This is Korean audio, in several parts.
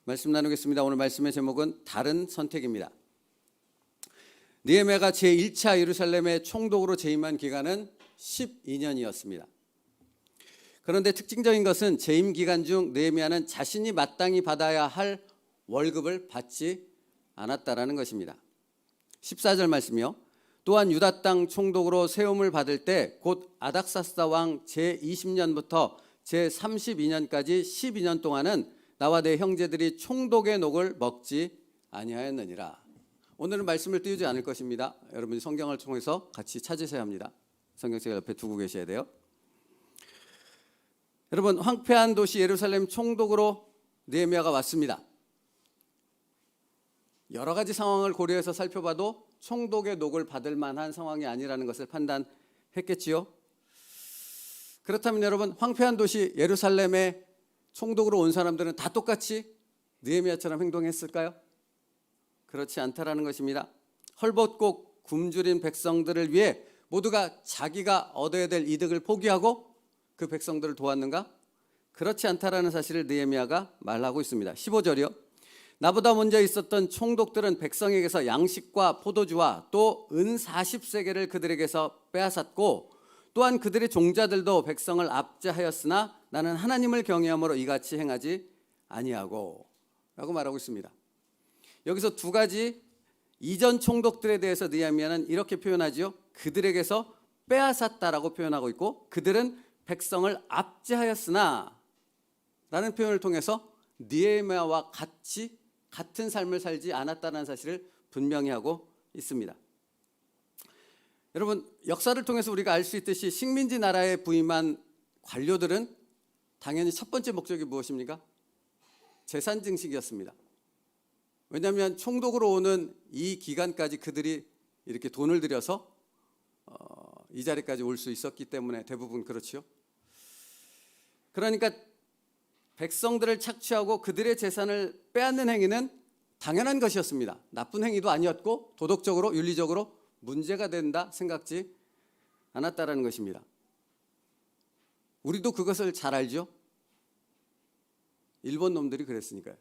말씀 나누겠습니다. 오늘 말씀의 제목은 다른 선택입니다. 느헤미야가 제1차 예루살렘의 총독으로 재임한 기간은 12년이었습니다. 그런데 특징적인 것은 재임 기간 중 느헤미야는 자신이 마땅히 받아야 할 월급을 받지 않았다라는 것입니다. 14절 말씀이요. 또한 유다 땅 총독으로 세움을 받을 때 곧 아닥사스다 왕 제20년부터 제32년까지 12년 동안은 나와 내 형제들이 총독의 녹을 먹지 아니하였느니라. 오늘은 말씀을 띄우지 않을 것입니다. 여러분이 성경을 통해서 같이 찾으셔야 합니다. 성경책 옆에 두고 계셔야 돼요. 여러분, 황폐한 도시 예루살렘 총독으로 느헤미야가 왔습니다. 여러 가지 상황을 고려해서 살펴봐도 총독의 녹을 받을 만한 상황이 아니라는 것을 판단했겠지요. 그렇다면 여러분, 황폐한 도시 예루살렘에 총독으로 온 사람들은 다 똑같이 느헤미야처럼 행동했을까요? 그렇지 않다라는 것입니다. 헐벗고 굶주린 백성들을 위해 모두가 자기가 얻어야 될 이득을 포기하고 그 백성들을 도왔는가? 그렇지 않다라는 사실을 느헤미야가 말하고 있습니다. 15절이요. 나보다 먼저 있었던 총독들은 백성에게서 양식과 포도주와 또 은 40세겔을 그들에게서 빼앗았고 또한 그들의 종자들도 백성을 압제하였으나 나는 하나님을 경외함으로 이같이 행하지 아니하고 라고 말하고 있습니다. 여기서 두 가지 이전 총독들에 대해서 느헤미야는 이렇게 표현하지요. 그들에게서 빼앗았다라고 표현하고 있고 그들은 백성을 압제하였으나 라는 표현을 통해서 느헤미야와 같은 삶을 살지 않았다는 사실을 분명히 하고 있습니다. 여러분, 역사를 통해서 우리가 알 수 있듯이 식민지 나라에 부임한 관료들은 당연히 첫 번째 목적이 무엇입니까? 재산 증식이었습니다. 왜냐하면 총독으로 오는 이 기간까지 그들이 이렇게 돈을 들여서 이 자리까지 올 수 있었기 때문에 대부분 그렇지요. 그러니까 백성들을 착취하고 그들의 재산을 빼앗는 행위는 당연한 것이었습니다. 나쁜 행위도 아니었고 도덕적으로 윤리적으로 문제가 된다 생각지 않았다라는 것입니다. 우리도 그것을 잘 알죠. 일본 놈들이 그랬으니까요.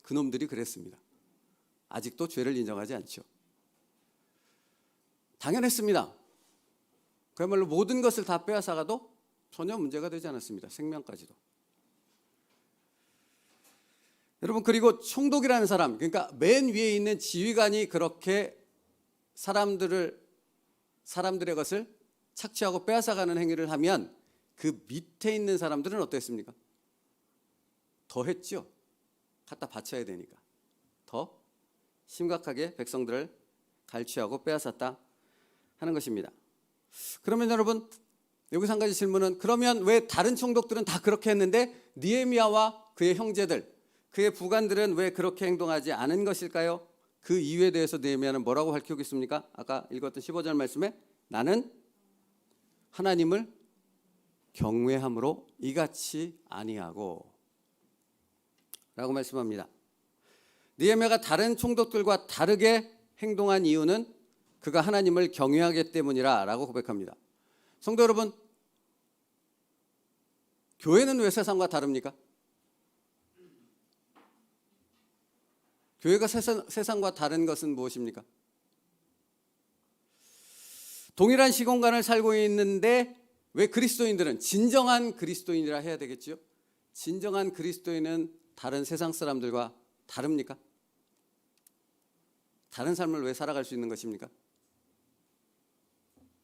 그 놈들이 그랬습니다. 아직도 죄를 인정하지 않죠. 당연했습니다. 그야말로 모든 것을 다 빼앗아가도 전혀 문제가 되지 않았습니다. 생명까지도. 여러분, 그리고 총독이라는 사람, 그러니까 맨 위에 있는 지휘관이 그렇게 사람들의 것을 착취하고 빼앗아가는 행위를 하면 그 밑에 있는 사람들은 어땠습니까? 더 했죠. 갖다 바쳐야 되니까. 더 심각하게 백성들을 갈취하고 빼앗았다 하는 것입니다. 그러면 여러분, 여기서 한 가지 질문은 그러면 왜 다른 총독들은 다 그렇게 했는데 느헤미야와 그의 형제들, 그의 부관들은 왜 그렇게 행동하지 않은 것일까요? 그 이유에 대해서 느헤미야는 뭐라고 밝히고 있습니까? 아까 읽었던 15절 말씀에 나는 하나님을 경외함으로 이같이 아니하고 라고 말씀합니다. 느헤미야가 다른 총독들과 다르게 행동한 이유는 그가 하나님을 경외하기 때문이라 라고 고백합니다. 성도 여러분, 교회는 왜 세상과 다릅니까? 교회가 세상과 다른 것은 무엇입니까? 동일한 시공간을 살고 있는데 왜 그리스도인들은 진정한 그리스도인이라 해야 되겠죠? 진정한 그리스도인은 다른 세상 사람들과 다릅니까? 다른 삶을 왜 살아갈 수 있는 것입니까?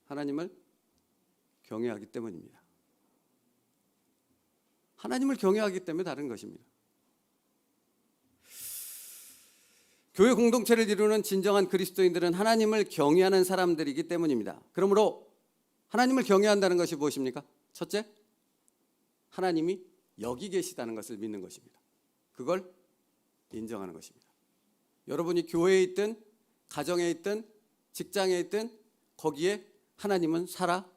하나님을 경외하기 때문입니다. 하나님을 경외하기 때문에 다른 것입니다. 교회 공동체를 이루는 진정한 그리스도인들은 하나님을 경외하는 사람들이기 때문입니다. 그러므로 하나님을 경외한다는 것이 무엇입니까? 첫째, 하나님이 여기 계시다는 것을 믿는 것입니다. 그걸 인정하는 것입니다. 여러분이 교회에 있든 가정에 있든 직장에 있든 거기에 하나님은 살아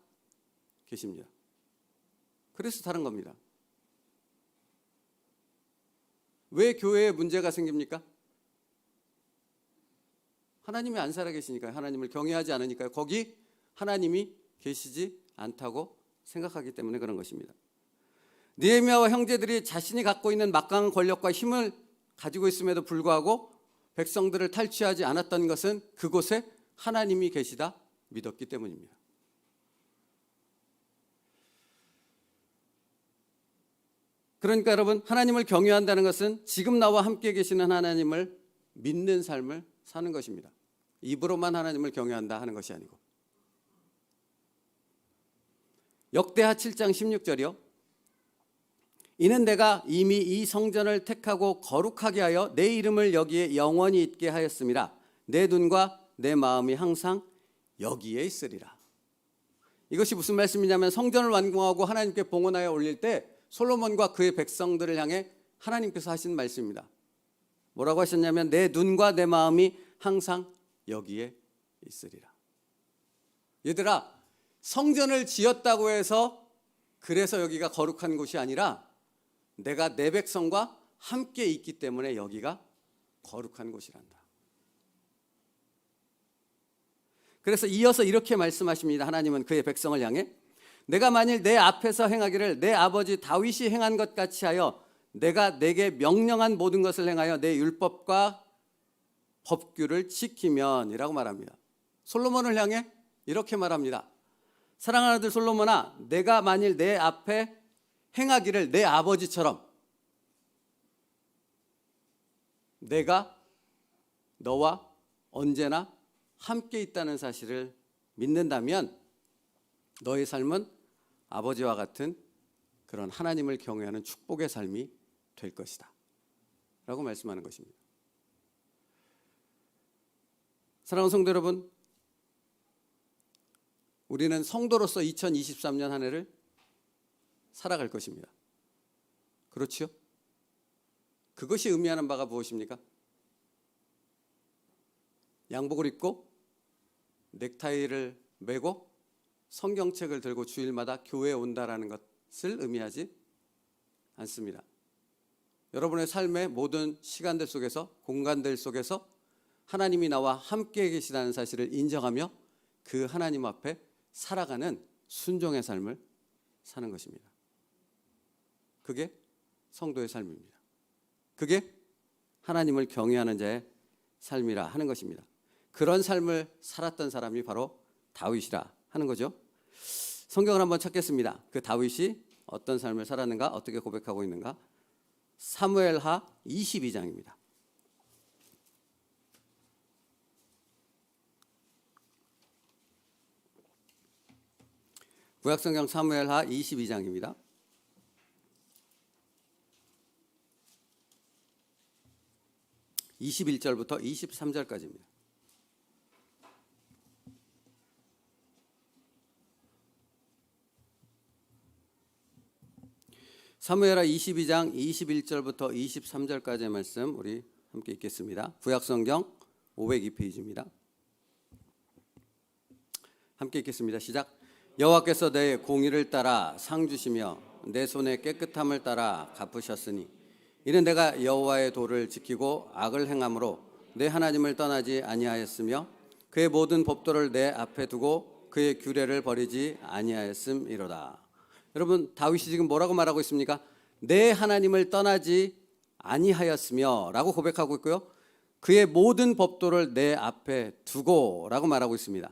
계십니다. 그래서 다른 겁니다. 왜 교회에 문제가 생깁니까? 하나님이 안 살아 계시니까요. 하나님을 경외하지 않으니까요. 거기 하나님이 계시지 않다고 생각하기 때문에 그런 것입니다. 느헤미야와 형제들이 자신이 갖고 있는 막강한 권력과 힘을 가지고 있음에도 불구하고 백성들을 탈취하지 않았던 것은 그곳에 하나님이 계시다 믿었기 때문입니다. 그러니까 여러분, 하나님을 경외한다는 것은 지금 나와 함께 계시는 하나님을 믿는 삶을 사는 것입니다. 입으로만 하나님을 경외한다 하는 것이 아니고. 역대하 7장 16절이요. 이는 내가 이미 이 성전을 택하고 거룩하게 하여 내 이름을 여기에 영원히 있게 하였음이라. 내 눈과 내 마음이 항상 여기에 있으리라. 이것이 무슨 말씀이냐면 성전을 완공하고 하나님께 봉헌하여 올릴 때 솔로몬과 그의 백성들을 향해 하나님께서 하신 말씀입니다. 뭐라고 하셨냐면 내 눈과 내 마음이 항상 여기에 있으리라. 얘들아, 성전을 지었다고 해서 그래서 여기가 거룩한 곳이 아니라 내가 내 백성과 함께 있기 때문에 여기가 거룩한 곳이란다. 그래서 이어서 이렇게 말씀하십니다. 하나님은 그의 백성을 향해 내가 만일 내 앞에서 행하기를 내 아버지 다윗이 행한 것 같이 하여 내가 내게 명령한 모든 것을 행하여 내 율법과 법규를 지키면 이라고 말합니다. 솔로몬을 향해 이렇게 말합니다. 사랑하는 아들 솔로몬아, 내가 만일 내 앞에 행하기를 내 아버지처럼 내가 너와 언제나 함께 있다는 사실을 믿는다면 너의 삶은 아버지와 같은 그런 하나님을 경외하는 축복의 삶이 될 것이다 라고 말씀하는 것입니다. 사랑하는 성도 여러분, 우리는 성도로서 2023년 한 해를 살아갈 것입니다. 그렇지요? 그것이 의미하는 바가 무엇입니까? 양복을 입고 넥타이를 매고 성경책을 들고 주일마다 교회에 온다라는 것을 의미하지 않습니다. 여러분의 삶의 모든 시간들 속에서, 공간들 속에서 하나님이 나와 함께 계시다는 사실을 인정하며 그 하나님 앞에 살아가는 순종의 삶을 사는 것입니다. 그게 성도의 삶입니다. 그게 하나님을 경외하는 자의 삶이라 하는 것입니다. 그런 삶을 살았던 사람이 바로 다윗이라 하는 거죠. 성경을 한번 찾겠습니다. 그 다윗이 어떤 삶을 살았는가, 어떻게 고백하고 있는가. 사무엘하 22장입니다. 구약성경 사무엘하 22장입니다. 21절부터 23절까지입니다. 사무엘하 22장 21절부터 23절까지의 말씀 우리 함께 읽겠습니다. 구약성경 502페이지입니다. 함께 읽겠습니다. 시작. 여호와께서 내 공의를 따라 상 주시며 내 손의 깨끗함을 따라 갚으셨으니 이는 내가 여호와의 도를 지키고 악을 행함으로 내 하나님을 떠나지 아니하였으며 그의 모든 법도를 내 앞에 두고 그의 규례를 버리지 아니하였음이로다. 여러분, 다윗이 지금 뭐라고 말하고 있습니까? 내 하나님을 떠나지 아니하였으며 라고 고백하고 있고요. 그의 모든 법도를 내 앞에 두고 라고 말하고 있습니다.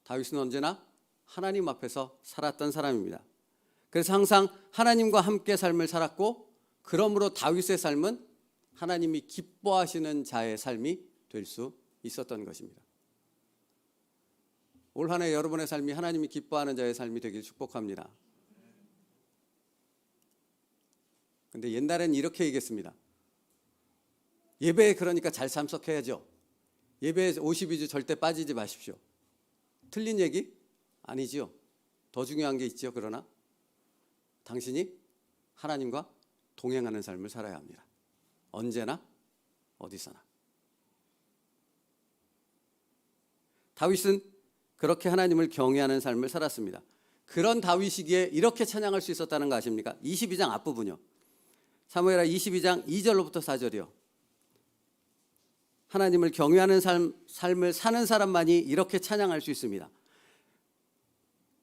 다윗은 언제나 하나님 앞에서 살았던 사람입니다. 그래서 항상 하나님과 함께 삶을 살았고, 그러므로 다윗의 삶은 하나님이 기뻐하시는 자의 삶이 될 수 있었던 것입니다. 올 한 해 여러분의 삶이 하나님이 기뻐하는 자의 삶이 되길 축복합니다. 근데 옛날에는 이렇게 얘기했습니다. 예배에 그러니까 잘 참석해야죠. 예배에 52주 절대 빠지지 마십시오. 틀린 얘기? 아니지요. 더 중요한 게 있지요. 그러나 당신이 하나님과 동행하는 삶을 살아야 합니다. 언제나 어디서나. 다윗은 그렇게 하나님을 경외하는 삶을 살았습니다. 그런 다윗이기에 이렇게 찬양할 수 있었다는 거 아십니까? 22장 앞부분이요. 사무엘하 22장 2절로부터 4절이요. 하나님을 경외하는 삶을 사는 사람만이 이렇게 찬양할 수 있습니다.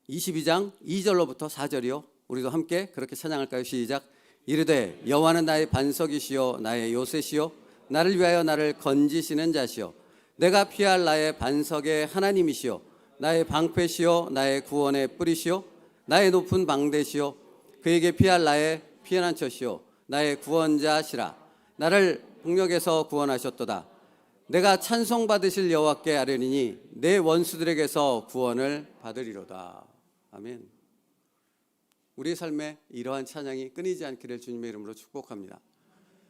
22장 2절로부터 4절이요. 우리도 함께 그렇게 찬양할까요? 시작. 이르되 여호와는 나의 반석이시요 나의 요새시요 나를 위하여 나를 건지시는 자시요 내가 피할 나의 반석의 하나님이시요 나의 방패시요 나의 구원의 뿌리시요 나의 높은 방대시요 그에게 피할 나의 피난처시요 나의 구원자시라. 나를 폭력에서 구원하셨도다. 내가 찬송받으실 여호와께 아뢰리니 내 원수들에게서 구원을 받으리로다. 아멘. 우리의 삶에 이러한 찬양이 끊이지 않기를 주님의 이름으로 축복합니다.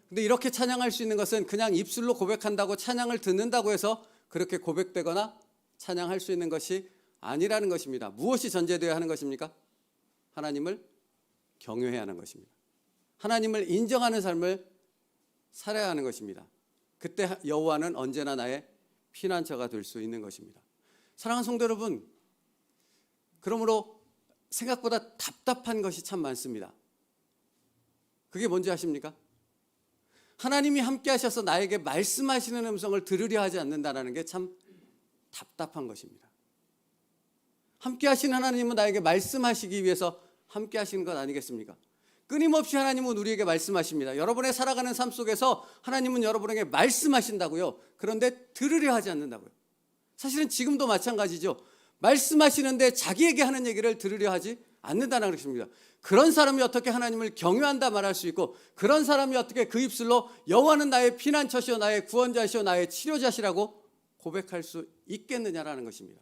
근데 이렇게 찬양할 수 있는 것은 그냥 입술로 고백한다고 찬양을 듣는다고 해서 그렇게 고백되거나 찬양할 수 있는 것이 아니라는 것입니다. 무엇이 전제되어야 하는 것입니까? 하나님을 경외해야 하는 것입니다. 하나님을 인정하는 삶을 살아야 하는 것입니다. 그때 여호와는 언제나 나의 피난처가 될 수 있는 것입니다. 사랑하는 성도 여러분, 그러므로 생각보다 답답한 것이 참 많습니다. 그게 뭔지 아십니까? 하나님이 함께 하셔서 나에게 말씀하시는 음성을 들으려 하지 않는다는 게 참 답답한 것입니다. 함께 하시는 하나님은 나에게 말씀하시기 위해서 함께 하시는 것 아니겠습니까? 끊임없이 하나님은 우리에게 말씀하십니다. 여러분의 살아가는 삶 속에서 하나님은 여러분에게 말씀하신다고요. 그런데 들으려 하지 않는다고요. 사실은 지금도 마찬가지죠. 말씀하시는데 자기에게 하는 얘기를 들으려 하지 않는다는 것입니다. 그런 사람이 어떻게 하나님을 경외한다 말할 수 있고, 그런 사람이 어떻게 그 입술로 여호와는 나의 피난처시요 나의 구원자시요 나의 치료자시라고 고백할 수 있겠느냐라는 것입니다.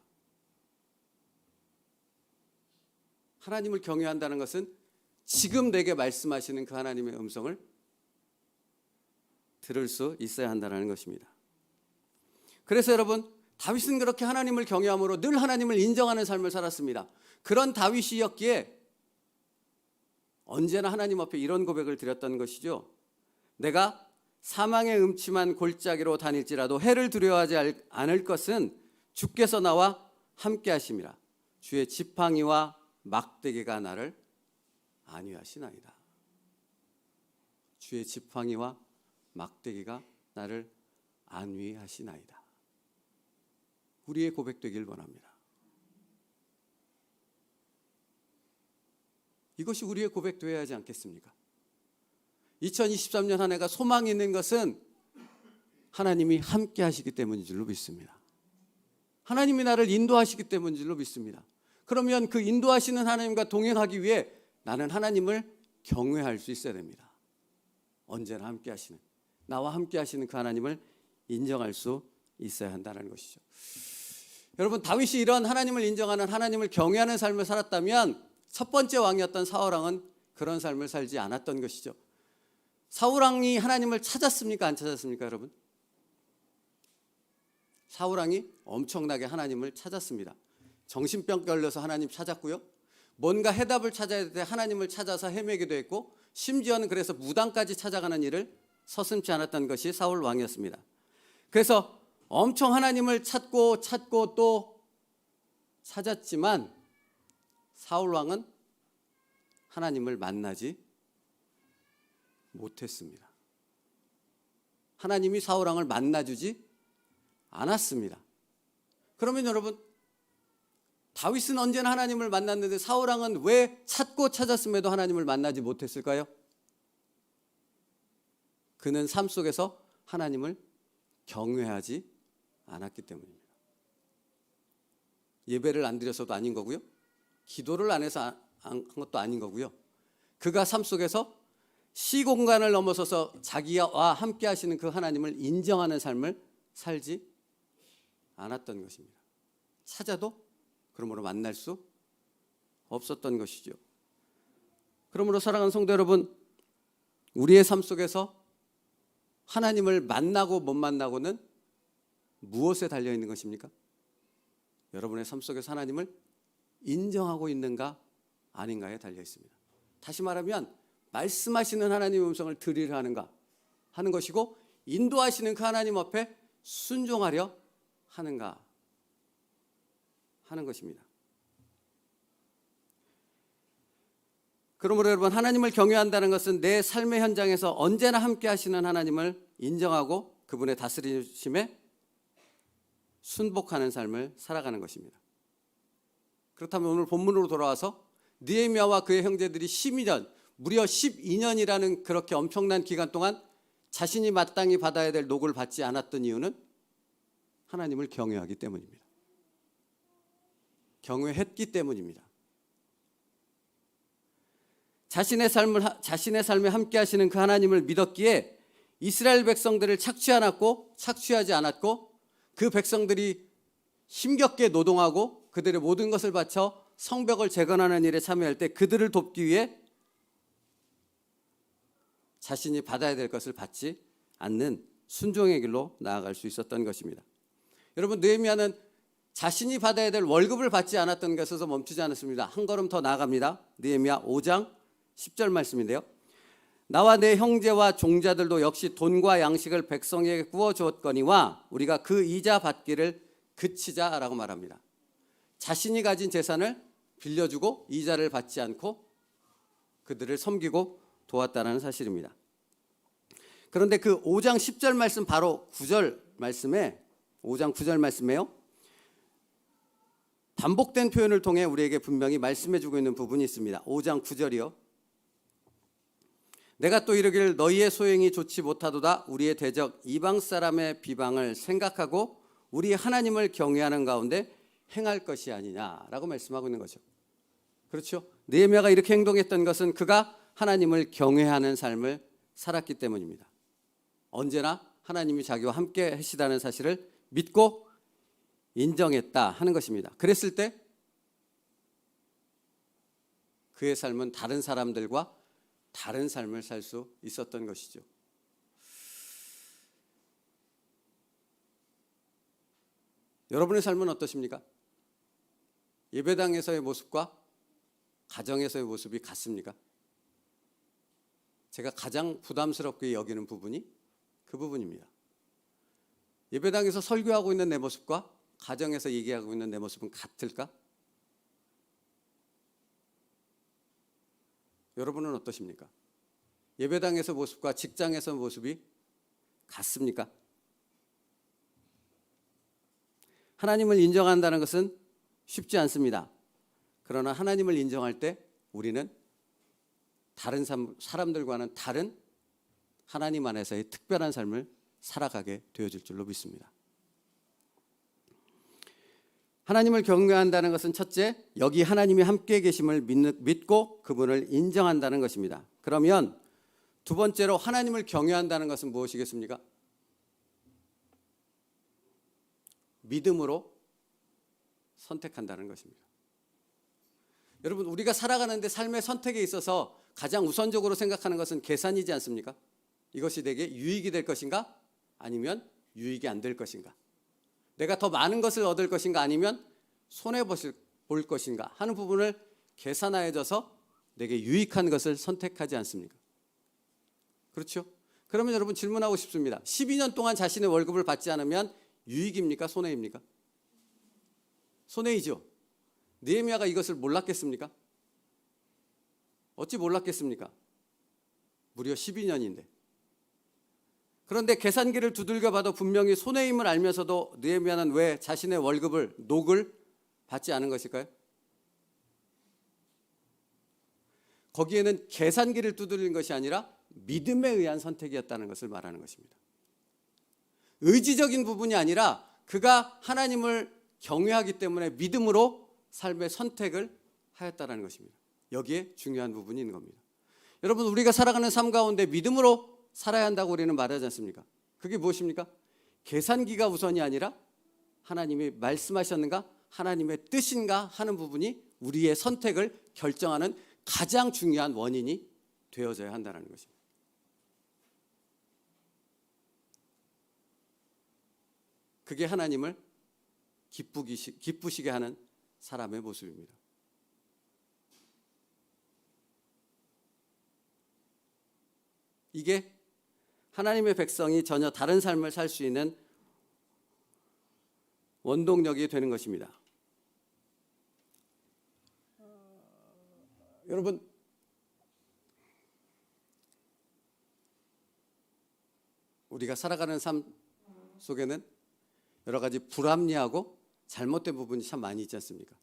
하나님을 경외한다는 것은 지금 내게 말씀하시는 그 하나님의 음성을 들을 수 있어야 한다는 것입니다. 그래서 여러분, 다윗은 그렇게 하나님을 경외함으로 늘 하나님을 인정하는 삶을 살았습니다. 그런 다윗이었기에 언제나 하나님 앞에 이런 고백을 드렸던 것이죠. 내가 사망의 음침한 골짜기로 다닐지라도 해를 두려워하지 않을 것은 주께서 나와 함께 하심이라. 주의 지팡이와 막대기가 나를 안위하시나이다. 주의 지팡이와 막대기가 나를 안위하시나이다. 우리의 고백되길 원합니다. 이것이 우리의 고백되어야 하지 않겠습니까? 2023년 한 해가 소망이 있는 것은 하나님이 함께 하시기 때문인 줄로 믿습니다. 하나님이 나를 인도하시기 때문인 줄로 믿습니다. 그러면 그 인도하시는 하나님과 동행하기 위해 나는 하나님을 경외할 수 있어야 됩니다. 언제나 함께 하시는, 나와 함께 하시는 그 하나님을 인정할 수 있어야 한다는 것이죠. 여러분, 다윗이 이런 하나님을 인정하는, 하나님을 경외하는 삶을 살았다면 첫 번째 왕이었던 사울왕은 그런 삶을 살지 않았던 것이죠. 사울왕이 하나님을 찾았습니까? 안 찾았습니까, 여러분? 사울왕이 엄청나게 하나님을 찾았습니다. 정신병 걸려서 하나님 찾았고요. 뭔가 해답을 찾아야 될 때 하나님을 찾아서 헤매기도 했고, 심지어는 그래서 무당까지 찾아가는 일을 서슴지 않았던 것이 사울 왕이었습니다. 그래서 엄청 하나님을 찾고 또 찾았지만 사울 왕은 하나님을 만나지 못했습니다. 하나님이 사울 왕을 만나주지 않았습니다. 그러면 여러분, 다윗은 언제나 하나님을 만났는데 사울 왕은 왜 찾고 찾았음에도 하나님을 만나지 못했을까요? 그는 삶 속에서 하나님을 경외하지 않았기 때문입니다. 예배를 안 드려서도 아닌 거고요. 기도를 안 해서 한 것도 아닌 거고요. 그가 삶 속에서 시공간을 넘어서서 자기와 함께 하시는 그 하나님을 인정하는 삶을 살지 않았던 것입니다. 찾아도 그러므로 만날 수 없었던 것이죠. 그러므로 사랑하는 성도 여러분, 우리의 삶 속에서 하나님을 만나고 못 만나고는 무엇에 달려있는 것입니까? 여러분의 삶 속에서 하나님을 인정하고 있는가 아닌가에 달려있습니다. 다시 말하면 말씀하시는 하나님의 음성을 들으려 하는가 하는 것이고, 인도하시는 그 하나님 앞에 순종하려 하는가 하는 것입니다. 그러므로 여러분, 하나님을 경외한다는 것은 내 삶의 현장에서 언제나 함께 하시는 하나님을 인정하고 그분의 다스리심에 순복하는 삶을 살아가는 것입니다. 그렇다면 오늘 본문으로 돌아와서 느헤미야와 그의 형제들이 12년, 무려 12년이라는 그렇게 엄청난 기간 동안 자신이 마땅히 받아야 될 녹을 받지 않았던 이유는 하나님을 경외하기 때문입니다. 경외했기 때문입니다. 자신의 삶에 함께 하시는 그 하나님을 믿었기에 이스라엘 백성들을 착취하지 않았고 그 백성들이 힘겹게 노동하고 그들의 모든 것을 바쳐 성벽을 재건하는 일에 참여할 때 그들을 돕기 위해 자신이 받아야 될 것을 받지 않는 순종의 길로 나아갈 수 있었던 것입니다. 여러분, 느헤미야는 자신이 받아야 될 월급을 받지 않았던 것에서 멈추지 않았습니다. 한 걸음 더 나아갑니다. 느헤미야 5장 10절 말씀인데요. 나와 내 형제와 종자들도 역시 돈과 양식을 백성에게 구워 주었거니와 우리가 그 이자 받기를 그치자라고 말합니다. 자신이 가진 재산을 빌려주고 이자를 받지 않고 그들을 섬기고 도왔다는 사실입니다. 그런데 그 5장 10절 말씀 바로 9절 말씀에 5장 9절 말씀에요. 반복된 표현을 통해 우리에게 분명히 말씀해주고 있는 부분이 있습니다. 5장 9절이요. 내가 또 이르기를 너희의 소행이 좋지 못하도다. 우리의 대적 이방 사람의 비방을 생각하고 우리 하나님을 경외하는 가운데 행할 것이 아니냐라고 말씀하고 있는 거죠. 그렇죠? 느헤미야가 이렇게 행동했던 것은 그가 하나님을 경외하는 삶을 살았기 때문입니다. 언제나 하나님이 자기와 함께 하시다는 사실을 믿고 인정했다 하는 것입니다. 그랬을 때 그의 삶은 다른 사람들과 다른 삶을 살 수 있었던 것이죠. 여러분의 삶은 어떠십니까? 예배당에서의 모습과 가정에서의 모습이 같습니까? 제가 가장 부담스럽게 여기는 부분이 그 부분입니다. 예배당에서 설교하고 있는 내 모습과 가정에서 얘기하고 있는 내 모습은 같을까? 여러분은 어떠십니까? 예배당에서 모습과 직장에서 모습이 같습니까? 하나님을 인정한다는 것은 쉽지 않습니다. 그러나 하나님을 인정할 때 우리는 다른 사람들과는 다른 하나님 안에서의 특별한 삶을 살아가게 되어질 줄로 믿습니다. 하나님을 경외한다는 것은 첫째, 여기 하나님이 함께 계심을 믿고 그분을 인정한다는 것입니다. 그러면 두 번째로 하나님을 경외한다는 것은 무엇이겠습니까? 믿음으로 선택한다는 것입니다. 여러분, 우리가 살아가는데 삶의 선택에 있어서 가장 우선적으로 생각하는 것은 계산이지 않습니까? 이것이 내게 유익이 될 것인가? 아니면 유익이 안 될 것인가? 내가 더 많은 것을 얻을 것인가? 아니면 손해볼 것인가? 하는 부분을 계산하여져서 내게 유익한 것을 선택하지 않습니까? 그렇죠? 그러면 여러분 질문하고 싶습니다. 12년 동안 자신의 월급을 받지 않으면 유익입니까? 손해입니까? 손해이죠. 느헤미야가 이것을 몰랐겠습니까? 어찌 몰랐겠습니까? 무려 12년인데. 그런데 계산기를 두들겨 봐도 분명히 손해임을 알면서도 느헤미야는 왜 자신의 월급을, 녹을 받지 않은 것일까요? 거기에는 계산기를 두드린 것이 아니라 믿음에 의한 선택이었다는 것을 말하는 것입니다. 의지적인 부분이 아니라 그가 하나님을 경외하기 때문에 믿음으로 삶의 선택을 하였다는 것입니다. 여기에 중요한 부분이 있는 겁니다. 여러분, 우리가 살아가는 삶 가운데 믿음으로 살아야 한다고 우리는 말하지 않습니까? 그게 무엇입니까? 계산기가 우선이 아니라 하나님이 말씀하셨는가? 하나님의 뜻인가? 하는 부분이 우리의 선택을 결정하는 가장 중요한 원인이 되어져야 한다는 것입니다. 그게 하나님을 기쁘시게 하는 사람의 모습입니다. 이게 하나님의 백성이 전혀 다른 삶을 살 수 있는 원동력이 되는 것입니다. 여러분, 우리가 살아가는 삶 속에는 여러 가지 불합리하고 잘못된 부분이 참 많이 있지 않습니까?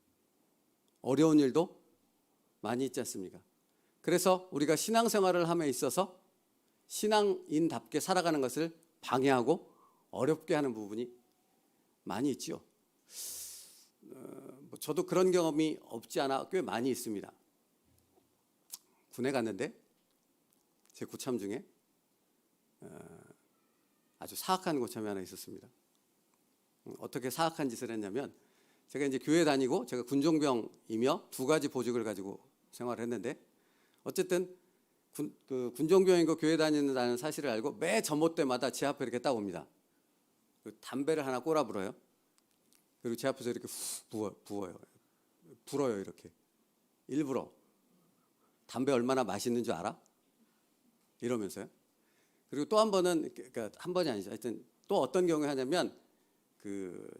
어려운 일도 많이 있지 않습니까? 그래서 우리가 신앙생활을 함에 있어서 신앙인답게 살아가는 것을 방해하고 어렵게 하는 부분이 많이 있지요. 저도 그런 경험이 없지 않아 꽤 많이 있습니다. 군에 갔는데 제 고참 중에 아주 사악한 고참이 하나 있었습니다. 어떻게 사악한 짓을 했냐면, 제가 이제 교회 다니고 제가 군종병이며 두 가지 보직을 가지고 생활을 했는데, 어쨌든 군종병이고 교회 다니는다는 사실을 알고 매 전봇 때마다 제 앞에 이렇게 딱 옵니다. 담배를 하나 꼬라 불어요. 그리고 제 앞에서 이렇게 훅 불어요. 이렇게 일부러. 담배 얼마나 맛있는 줄 알아? 이러면서요. 그리고 또 한 번은, 그러니까 한 번이 아니죠. 하여튼 또 어떤 경우에 하냐면,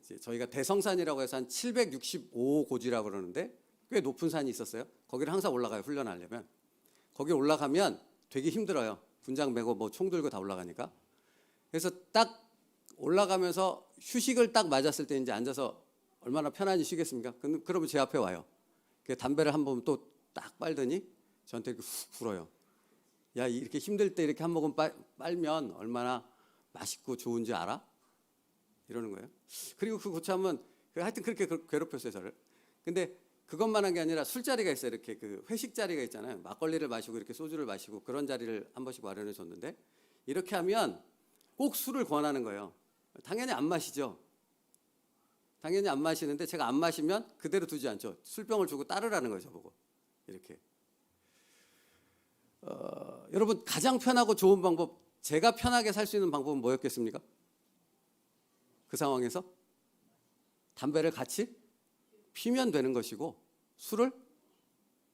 이제 저희가 대성산이라고 해서 한 765고지라고 그러는데 꽤 높은 산이 있었어요. 거기를 항상 올라가요, 훈련하려면. 거기 올라가면 되게 힘들어요. 군장 메고 뭐 총 들고 다 올라가니까. 그래서 딱 올라가면서 휴식을 딱 맞았을 때 이제 앉아서 얼마나 편안히 쉬겠습니까? 그러면 제 앞에 와요. 담배를 한 번 또 딱 빨더니 저한테 이렇게 훅 불어요. 야, 이렇게 힘들 때 이렇게 한 모금 빨면 얼마나 맛있고 좋은지 알아? 이러는 거예요. 그리고 그 고참은 하여튼 그렇게 괴롭혔어요, 저를. 근데 그것만 한 게 아니라 술자리가 있어요. 이렇게 회식 자리가 있잖아요. 막걸리를 마시고 이렇게 소주를 마시고 그런 자리를 한 번씩 마련해 줬는데, 이렇게 하면 꼭 술을 권하는 거예요. 당연히 안 마시죠. 당연히 안 마시는데 제가 안 마시면 그대로 두지 않죠. 술병을 주고 따르라는 거죠, 보고. 이렇게. 여러분, 가장 편하고 좋은 방법, 제가 편하게 살 수 있는 방법은 뭐였겠습니까? 그 상황에서 담배를 같이 피면 되는 것이고 술을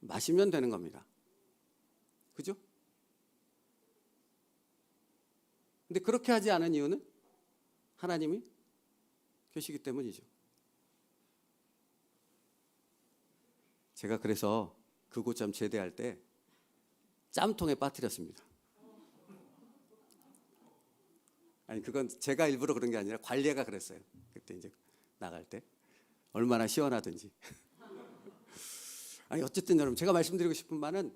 마시면 되는 겁니다. 그죠? 근데 그렇게 하지 않은 이유는 하나님이 계시기 때문이죠. 제가 그래서 그 고참 제대할 때 짬통에 빠뜨렸습니다. 아니, 그건 제가 일부러 그런 게 아니라 관리가 그랬어요. 그때 이제 나갈 때 얼마나 시원하든지. 아니, 어쨌든 여러분, 제가 말씀드리고 싶은 바는,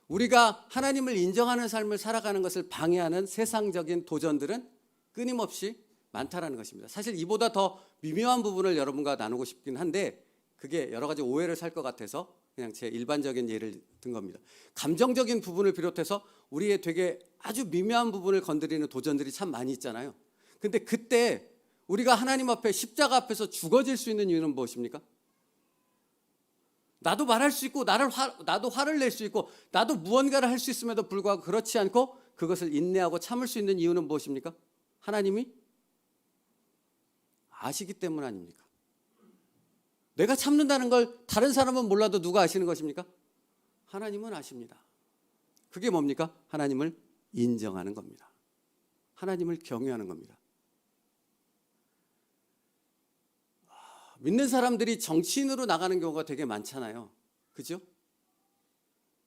우리가 하나님을 인정하는 삶을 살아가는 것을 방해하는 세상적인 도전들은 끊임없이 많다라는 것입니다. 사실 이보다 더 미묘한 부분을 여러분과 나누고 싶긴 한데, 그게 여러 가지 오해를 살 것 같아서 그냥 제 일반적인 예를 든 겁니다. 감정적인 부분을 비롯해서 우리의 되게 아주 미묘한 부분을 건드리는 도전들이 참 많이 있잖아요. 근데 그때 우리가 하나님 앞에, 십자가 앞에서 죽어질 수 있는 이유는 무엇입니까? 나도 말할 수 있고 나도 화를 낼 수 있고 나도 무언가를 할 수 있음에도 불구하고 그렇지 않고 그것을 인내하고 참을 수 있는 이유는 무엇입니까? 하나님이 아시기 때문 아닙니까? 내가 참는다는 걸 다른 사람은 몰라도 누가 아시는 것입니까? 하나님은 아십니다. 그게 뭡니까? 하나님을 인정하는 겁니다. 하나님을 경외하는 겁니다. 믿는 사람들이 정치인으로 나가는 경우가 되게 많잖아요. 그죠?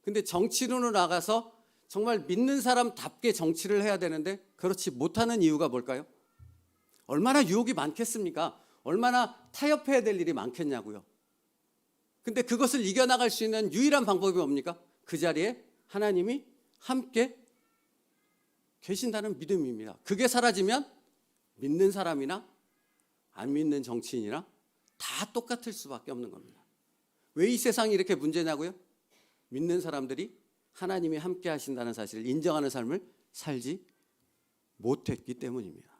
근데 정치인으로 나가서 정말 믿는 사람답게 정치를 해야 되는데 그렇지 못하는 이유가 뭘까요? 얼마나 유혹이 많겠습니까? 얼마나 타협해야 될 일이 많겠냐고요. 근데 그것을 이겨나갈 수 있는 유일한 방법이 뭡니까? 그 자리에 하나님이 함께 계신다는 믿음입니다. 그게 사라지면 믿는 사람이나 안 믿는 정치인이나 다 똑같을 수밖에 없는 겁니다. 왜 이 세상이 이렇게 문제냐고요? 믿는 사람들이 하나님이 함께 하신다는 사실을 인정하는 삶을 살지 못했기 때문입니다.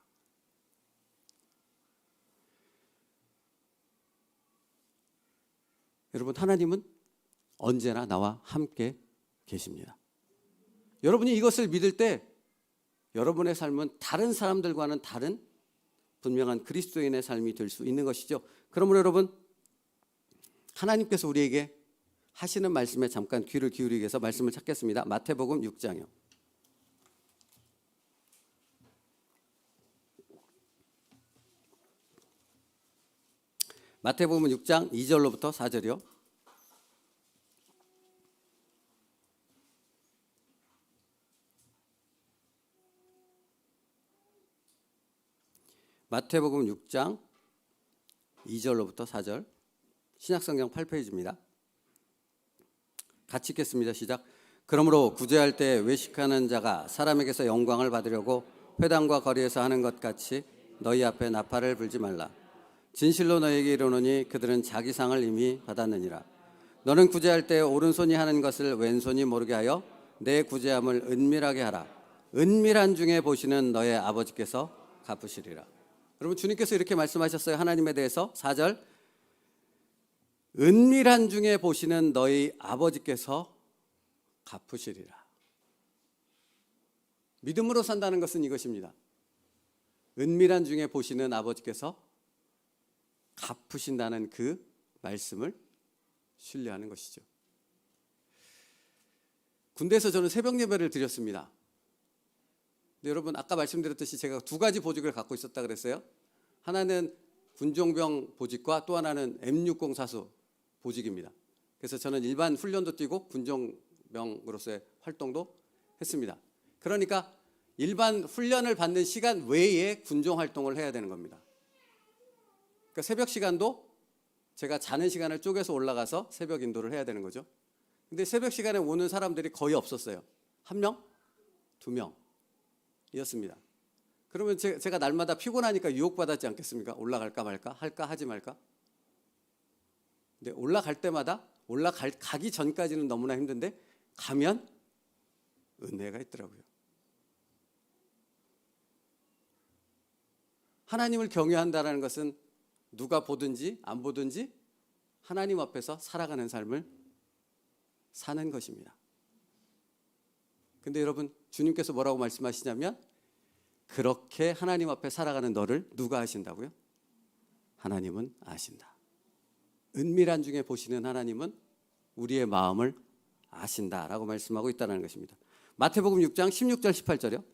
여러분, 하나님은 언제나 나와 함께 계십니다. 여러분이 이것을 믿을 때 여러분의 삶은 다른 사람들과는 다른 분명한 그리스도인의 삶이 될 수 있는 것이죠. 그러므로 여러분, 하나님께서 우리에게 하시는 말씀에 잠깐 귀를 기울이기 위해서 말씀을 찾겠습니다. 마태복음 6장이요. 마태복음 6장 2절로부터 4절이요. 마태복음 6장 2절로부터 4절, 신약성경 8페이지입니다. 같이 읽겠습니다. 시작. 그러므로 구제할 때 외식하는 자가 사람에게서 영광을 받으려고 회당과 거리에서 하는 것 같이 너희 앞에 나팔을 불지 말라. 진실로 너희에게 이르노니 그들은 자기 상을 이미 받았느니라. 너는 구제할 때 오른손이 하는 것을 왼손이 모르게 하여 내 구제함을 은밀하게 하라. 은밀한 중에 보시는 너의 아버지께서 갚으시리라. 여러분, 주님께서 이렇게 말씀하셨어요. 하나님에 대해서 4절, 은밀한 중에 보시는 너희 아버지께서 갚으시리라. 믿음으로 산다는 것은 이것입니다. 은밀한 중에 보시는 아버지께서 갚으신다는 그 말씀을 신뢰하는 것이죠. 군대에서 저는 새벽 예배를 드렸습니다. 근데 여러분, 아까 말씀드렸듯이 제가 두 가지 보직을 갖고 있었다 그랬어요. 하나는 군종병 보직과 또 하나는 M60 사수 보직입니다. 그래서 저는 일반 훈련도 뛰고 군종병으로서의 활동도 했습니다. 그러니까 일반 훈련을 받는 시간 외에 군종 활동을 해야 되는 겁니다. 그러니까 새벽 시간도 제가 자는 시간을 쪼개서 올라가서 새벽 인도를 해야 되는 거죠. 근데 새벽 시간에 오는 사람들이 거의 없었어요. 1명, 2명이었습니다. 그러면 제가 날마다 피곤하니까 유혹받았지 않겠습니까? 올라갈까 말까? 할까 하지 말까? 근데 올라갈 때마다 가기 전까지는 너무나 힘든데 가면 은혜가 있더라고요. 하나님을 경외한다는 것은 누가 보든지 안 보든지 하나님 앞에서 살아가는 삶을 사는 것입니다. 근데 여러분, 주님께서 뭐라고 말씀하시냐면 그렇게 하나님 앞에 살아가는 너를 누가 아신다고요? 하나님은 아신다. 은밀한 중에 보시는 하나님은 우리의 마음을 아신다라고 말씀하고 있다는 것입니다. 마태복음 6장 16절 18절이요.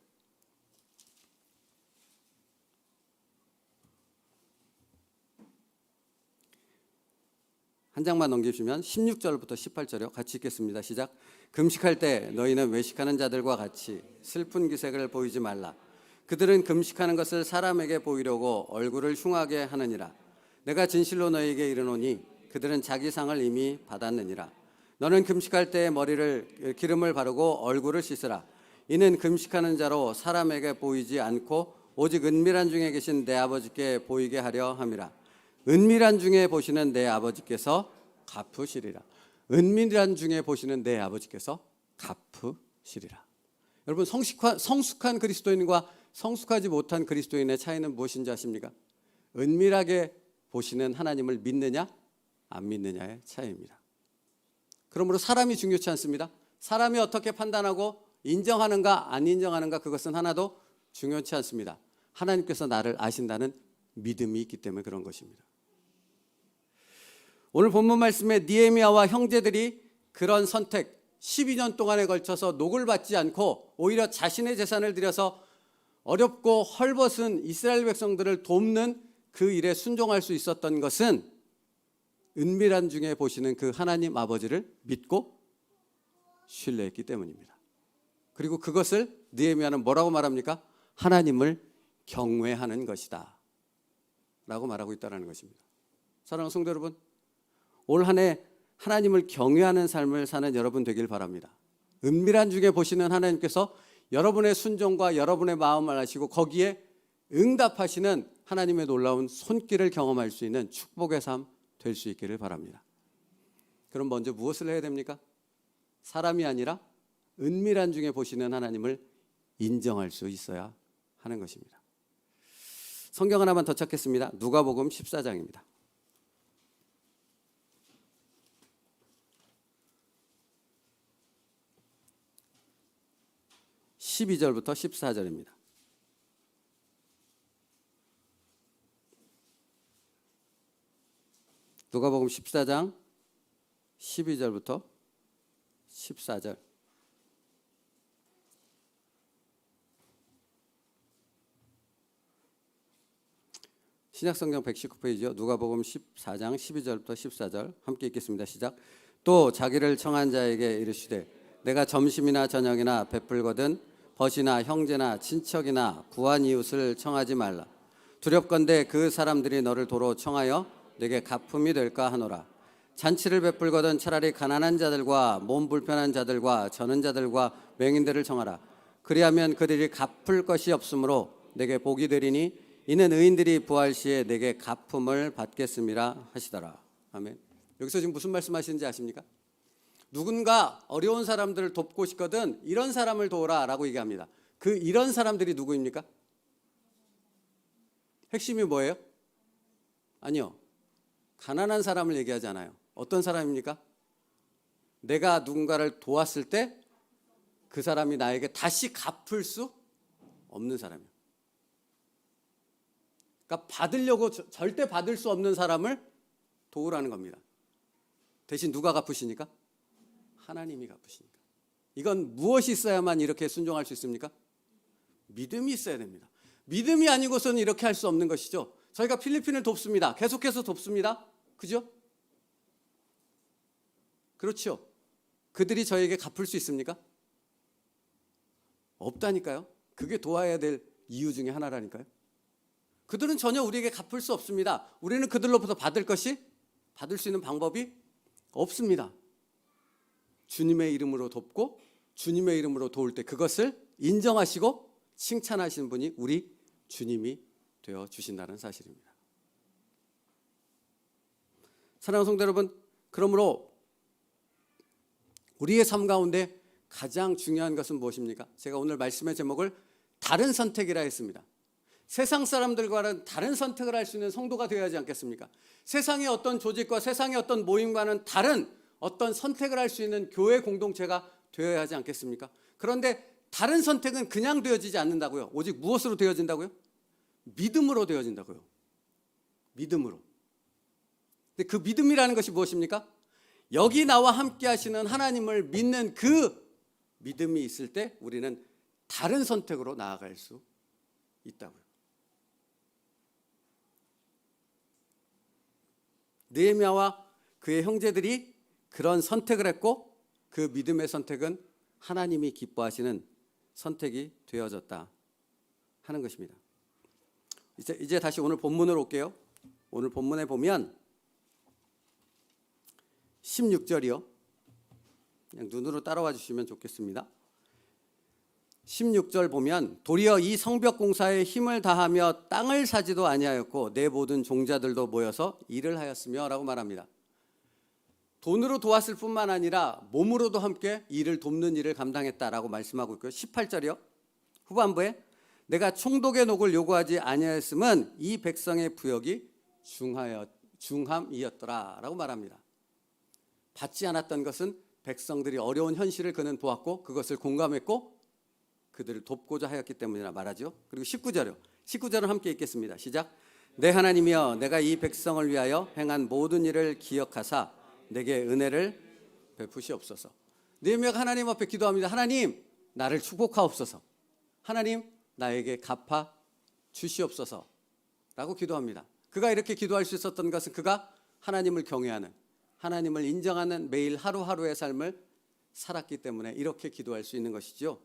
한 장만 넘기시면 16절부터 18절이요. 같이 읽겠습니다. 시작. 금식할 때 너희는 외식하는 자들과 같이 슬픈 기색을 보이지 말라. 그들은 금식하는 것을 사람에게 보이려고 얼굴을 흉하게 하느니라. 내가 진실로 너희에게 이르노니 그들은 자기 상을 이미 받았느니라. 너는 금식할 때 머리를 기름을 바르고 얼굴을 씻으라. 이는 금식하는 자로 사람에게 보이지 않고 오직 은밀한 중에 계신 내 아버지께 보이게 하려 함이라. 은밀한 중에 보시는 내 아버지께서 갚으시리라. 은밀한 중에 보시는 내 아버지께서 갚으시리라. 여러분, 성숙한 그리스도인과 성숙하지 못한 그리스도인의 차이는 무엇인지 아십니까? 은밀하게 보시는 하나님을 믿느냐 안 믿느냐의 차이입니다. 그러므로 사람이 중요치 않습니다. 사람이 어떻게 판단하고 인정하는가 안 인정하는가, 그것은 하나도 중요치 않습니다. 하나님께서 나를 아신다는 믿음이 있기 때문에 그런 것입니다. 오늘 본문 말씀에 느헤미야와 형제들이 그런 선택, 12년 동안에 걸쳐서 녹을 받지 않고 오히려 자신의 재산을 들여서 어렵고 헐벗은 이스라엘 백성들을 돕는 그 일에 순종할 수 있었던 것은 은밀한 중에 보시는 그 하나님 아버지를 믿고 신뢰했기 때문입니다. 그리고 그것을 느헤미야는 뭐라고 말합니까? 하나님을 경외하는 것이다 라고 말하고 있다는 것입니다. 사랑하는 성도 여러분, 올 한 해 하나님을 경외하는 삶을 사는 여러분 되길 바랍니다. 은밀한 중에 보시는 하나님께서 여러분의 순종과 여러분의 마음을 아시고 거기에 응답하시는 하나님의 놀라운 손길을 경험할 수 있는 축복의 삶 될 수 있기를 바랍니다. 그럼 먼저 무엇을 해야 됩니까? 사람이 아니라 은밀한 중에 보시는 하나님을 인정할 수 있어야 하는 것입니다. 성경 하나만 더 찾겠습니다. 누가복음 14장입니다. 12절부터 14절입니다. 누가복음 14장 12절부터 14절. 신약성경 119페이지요. 누가복음 14장 12절부터 14절 함께 읽겠습니다. 시작. 또 자기를 청한 자에게 이르시되 내가 점심이나 저녁이나 베풀거든 벗이나 형제나 친척이나 부한 이웃을 청하지 말라. 두렵건대 그 사람들이 너를 도로 청하여 내게 갚음이 될까 하노라. 잔치를 베풀거든 차라리 가난한 자들과 몸 불편한 자들과 저는 자들과 맹인들을 청하라. 그리하면 그들이 갚을 것이 없으므로 내게 복이 되리니 이는 의인들이 부활 시에 내게 갚음을 받겠음이라 하시더라. 아멘. 여기서 지금 무슨 말씀하시는지 아십니까? 누군가 어려운 사람들을 돕고 싶거든 이런 사람을 도우라 라고 얘기합니다. 그 이런 사람들이 누구입니까? 핵심이 뭐예요? 아니요. 가난한 사람을 얘기하지 않아요. 어떤 사람입니까? 내가 누군가를 도왔을 때 그 사람이 나에게 다시 갚을 수 없는 사람이에요. 그러니까 받으려고 절대 받을 수 없는 사람을 도우라는 겁니다. 대신 누가 갚으시니까? 하나님이 갚으시니까. 이건 무엇이 있어야만 이렇게 순종할 수 있습니까? 믿음이 있어야 됩니다. 믿음이 아니고서는 이렇게 할 수 없는 것이죠. 저희가 필리핀을 돕습니다. 계속해서 돕습니다. 그죠? 그렇죠. 그들이 저에게 갚을 수 있습니까? 없다니까요. 그게 도와야 될 이유 중에 하나라니까요. 그들은 전혀 우리에게 갚을 수 없습니다. 우리는 그들로부터 받을 수 있는 방법이 없습니다. 주님의 이름으로 돕고 주님의 이름으로 도울 때 그것을 인정하시고 칭찬하시는 분이 우리 주님이 되어 주신다는 사실입니다. 사랑하는 성도 여러분, 그러므로 우리의 삶 가운데 가장 중요한 것은 무엇입니까? 제가 오늘 말씀의 제목을 다른 선택이라 했습니다. 세상 사람들과는 다른 선택을 할 수 있는 성도가 되어야 하지 않겠습니까? 세상의 어떤 조직과 세상의 어떤 모임과는 다른 어떤 선택을 할 수 있는 교회 공동체가 되어야 하지 않겠습니까? 그런데 다른 선택은 그냥 되어지지 않는다고요. 오직 무엇으로 되어진다고요? 믿음으로 되어진다고요. 믿음으로. 근데 그 믿음이라는 것이 무엇입니까? 여기 나와 함께 하시는 하나님을 믿는 그 믿음이 있을 때 우리는 다른 선택으로 나아갈 수 있다고요. 느헤미야와 그의 형제들이 그런 선택을 했고 그 믿음의 선택은 하나님이 기뻐하시는 선택이 되어졌다 하는 것입니다. 이제 다시 오늘 본문으로 올게요. 오늘 본문에 보면 16절이요. 그냥 눈으로 따라와 주시면 좋겠습니다. 16절 보면 도리어 이 성벽 공사에 힘을 다하며 땅을 사지도 아니하였고 내 모든 종자들도 모여서 일을 하였으며 라고 말합니다. 돈으로 도왔을 뿐만 아니라 몸으로도 함께 일을 돕는 일을 감당했다라고 말씀하고 있고요. 18절이요. 후반부에 내가 총독의 녹을 요구하지 아니하였음은 이 백성의 부역이 중함이었더라 라고 말합니다. 받지 않았던 것은 백성들이 어려운 현실을 그는 보았고 그것을 공감했고 그들을 돕고자 하였기 때문이라 말하죠. 그리고 19절이요. 19절은 함께 읽겠습니다. 시작. 내 하나님이여 내가 이 백성을 위하여 행한 모든 일을 기억하사 내게 은혜를 베푸시옵소서. 느헤미야가 하나님 앞에 기도합니다. 하나님 나를 축복하옵소서. 하나님 나에게 갚아 주시옵소서 라고 기도합니다. 그가 이렇게 기도할 수 있었던 것은 그가 하나님을 경외하는 하나님을 인정하는 매일 하루하루의 삶을 살았기 때문에 이렇게 기도할 수 있는 것이죠.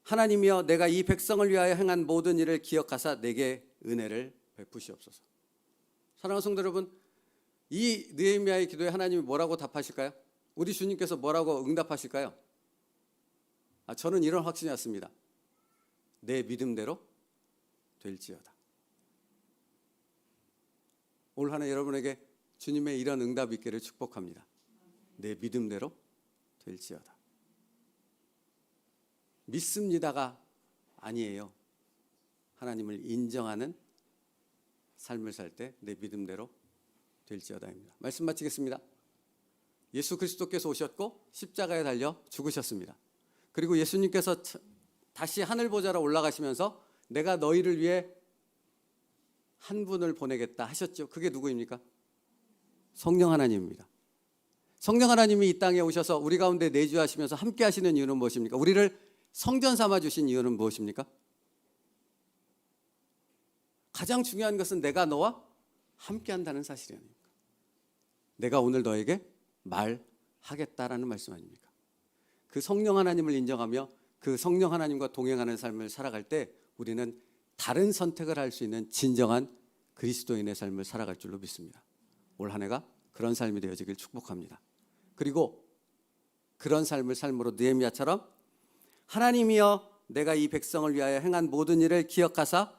하나님이여 내가 이 백성을 위하여 행한 모든 일을 기억하사 내게 은혜를 베푸시옵소서. 사랑하는 성도 여러분, 이 느헤미야의 기도에 하나님이 뭐라고 답하실까요? 우리 주님께서 뭐라고 응답하실까요? 저는 이런 확신이 왔습니다. 내 믿음대로 될지어다. 올 한 해 여러분에게 주님의 이런 응답이 있기를 축복합니다. 내 믿음대로 될지어다. 믿습니다가 아니에요. 하나님을 인정하는 삶을 살 때 내 믿음대로 될지어다입니다. 말씀 마치겠습니다. 예수 그리스도께서 오셨고 십자가에 달려 죽으셨습니다. 그리고 예수님께서 다시 하늘 보좌로 올라가시면서 내가 너희를 위해 한 분을 보내겠다 하셨죠. 그게 누구입니까? 성령 하나님입니다. 성령 하나님이 이 땅에 오셔서 우리 가운데 내주하시면서 함께 하시는 이유는 무엇입니까? 우리를 성전 삼아 주신 이유는 무엇입니까? 가장 중요한 것은 내가 너와 함께 한다는 사실이 아닙니까? 내가 오늘 너에게 말하겠다라는 말씀 아닙니까? 그 성령 하나님을 인정하며 그 성령 하나님과 동행하는 삶을 살아갈 때 우리는 다른 선택을 할 수 있는 진정한 그리스도인의 삶을 살아갈 줄로 믿습니다. 올 한 해가 그런 삶이 되어지길 축복합니다. 그리고 그런 삶을 삶으로 느헤미야처럼 하나님이여 내가 이 백성을 위하여 행한 모든 일을 기억하사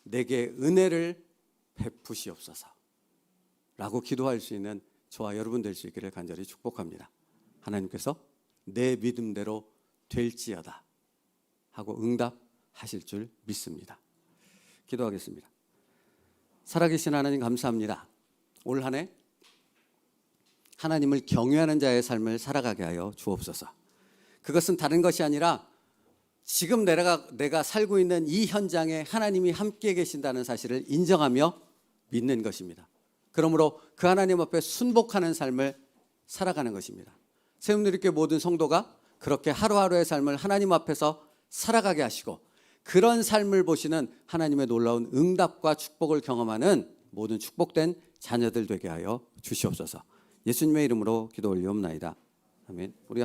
내게 은혜를 베푸시옵소서 라고 기도할 수 있는 저와 여러분 될 수 있기를 간절히 축복합니다. 하나님께서 내 믿음대로 될지어다 하고 응답하실 줄 믿습니다. 기도하겠습니다. 살아계신 하나님 감사합니다. 올 한 해 하나님을 경외하는 자의 삶을 살아가게 하여 주옵소서. 그것은 다른 것이 아니라 지금 내가 살고 있는 이 현장에 하나님이 함께 계신다는 사실을 인정하며 믿는 것입니다. 그러므로 그 하나님 앞에 순복하는 삶을 살아가는 것입니다. 새움누리교회 모든 성도가 그렇게 하루하루의 삶을 하나님 앞에서 살아가게 하시고 그런 삶을 보시는 하나님의 놀라운 응답과 축복을 경험하는 모든 축복된 자녀들 되게 하여 주시옵소서. 예수님의 이름으로 기도 올리옵나이다. 아멘. 우리 함께